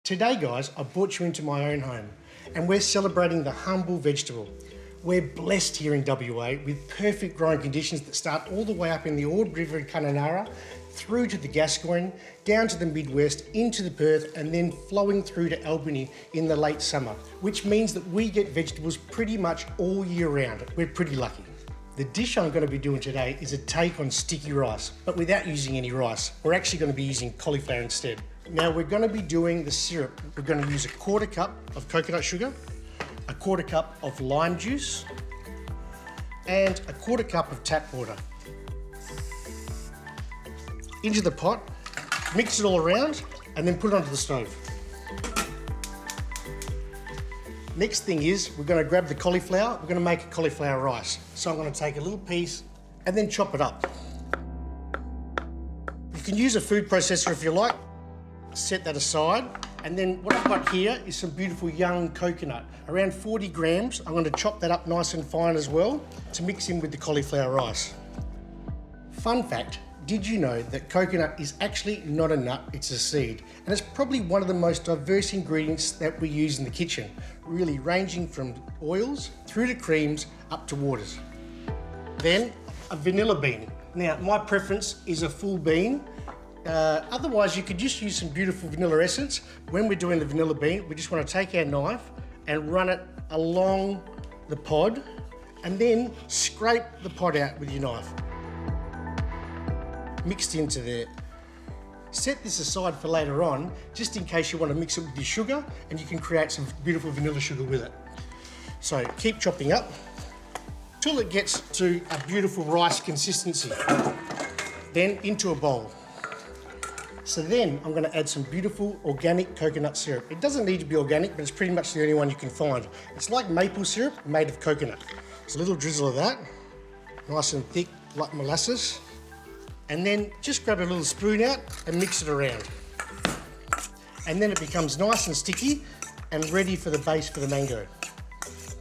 Today guys, I brought you into my own home and we're celebrating the humble vegetable. We're blessed here in WA with perfect growing conditions that start all the way up in the Ord River in Kununurra, through to the Gascoyne, down to the Midwest, into the Perth, and then flowing through to Albany in the late summer, which means that we get vegetables pretty much all year round. We're pretty lucky. The dish I'm going to be doing today is a take on sticky rice, but without using any rice. We're actually going to be using cauliflower instead. Now we're going to be doing the syrup. We're going to use a 1/4 cup of coconut sugar, a 1/4 cup of lime juice, and a 1/4 cup of tap water. Into the pot, mix it all around, and then put it onto the stove. Next thing is, we're going to grab the cauliflower, we're going to make a cauliflower rice. So I'm going to take a little piece and then chop it up. You can use a food processor if you like. Set that aside, and then what I've got here is some beautiful young coconut, around 40 grams. I'm going to chop that up nice and fine as well to mix in with the cauliflower rice. Fun fact, did you know that coconut is actually not a nut, it's a seed, and it's probably one of the most diverse ingredients that we use in the kitchen, really ranging from oils through to creams up to waters. Then a vanilla bean. Now my preference is a full bean. Otherwise you could just use some beautiful vanilla essence. When we're doing the vanilla bean, we just want to take our knife and run it along the pod and then scrape the pod out with your knife. Mixed into there. Set this aside for later on, just in case you want to mix it with your sugar, and you can create some beautiful vanilla sugar with it. So keep chopping up till it gets to a beautiful rice consistency. Then into a bowl. So then I'm going to add some beautiful organic coconut syrup. It doesn't need to be organic, but it's pretty much the only one you can find. It's like maple syrup made of coconut. Just a little drizzle of that, nice and thick like molasses. And then just grab a little spoon out and mix it around. And then it becomes nice and sticky and ready for the base for the mango.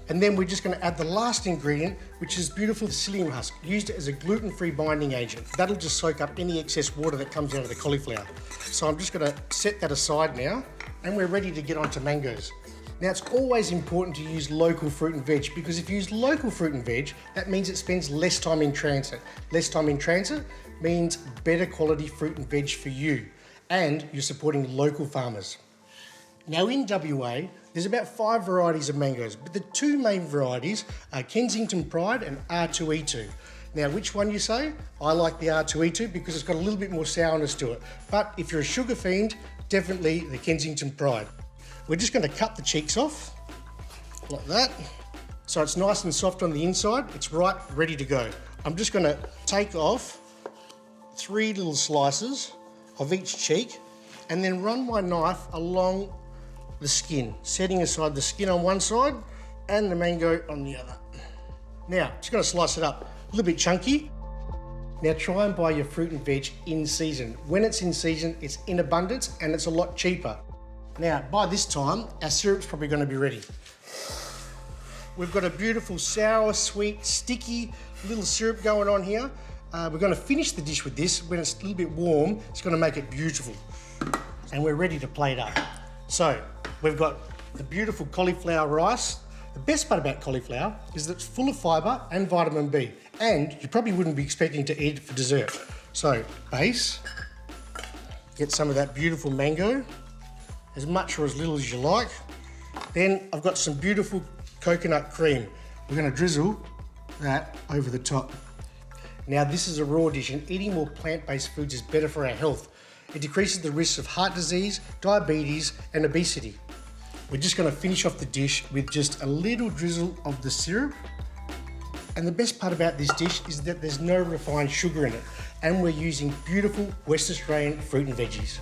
And then we're just going to add the last ingredient, which is beautiful psyllium husk, used as a gluten-free binding agent. That'll just soak up any excess water that comes out of the cauliflower. So I'm just going to set that aside now, and we're ready to get on to mangoes. Now it's always important to use local fruit and veg, because if you use local fruit and veg, that means it spends less time in transit. Less time in transit means better quality fruit and veg for you, and you're supporting local farmers. Now in WA, there's about 5 varieties of mangoes, but the 2 main varieties are Kensington Pride and R2E2. Now which one you say? I like the R2E2 because it's got a little bit more sourness to it. But if you're a sugar fiend, definitely the Kensington Pride. We're just going to cut the cheeks off, like that. So it's nice and soft on the inside, it's ripe, ready to go. I'm just going to take off 3 little slices of each cheek and then run my knife along the skin, setting aside the skin on one side and the mango on the other. Now, just going to slice it up, a little bit chunky. Now try and buy your fruit and veg in season. When it's in season, it's in abundance and it's a lot cheaper. Now, by this time, our syrup's probably going to be ready. We've got a beautiful sour, sweet, sticky little syrup going on here. We're going to finish the dish with this. When it's a little bit warm, it's going to make it beautiful. And we're ready to plate up. So, we've got the beautiful cauliflower rice. The best part about cauliflower is that it's full of fibre and vitamin B, and you probably wouldn't be expecting to eat it for dessert. So, base, get some of that beautiful mango, as much or as little as you like. Then I've got some beautiful coconut cream. We're going to drizzle that over the top. Now this is a raw dish, and eating more plant-based foods is better for our health. It decreases the risks of heart disease, diabetes and obesity. We're just going to finish off the dish with just a little drizzle of the syrup. And the best part about this dish is that there's no refined sugar in it, and we're using beautiful West Australian fruit and veggies.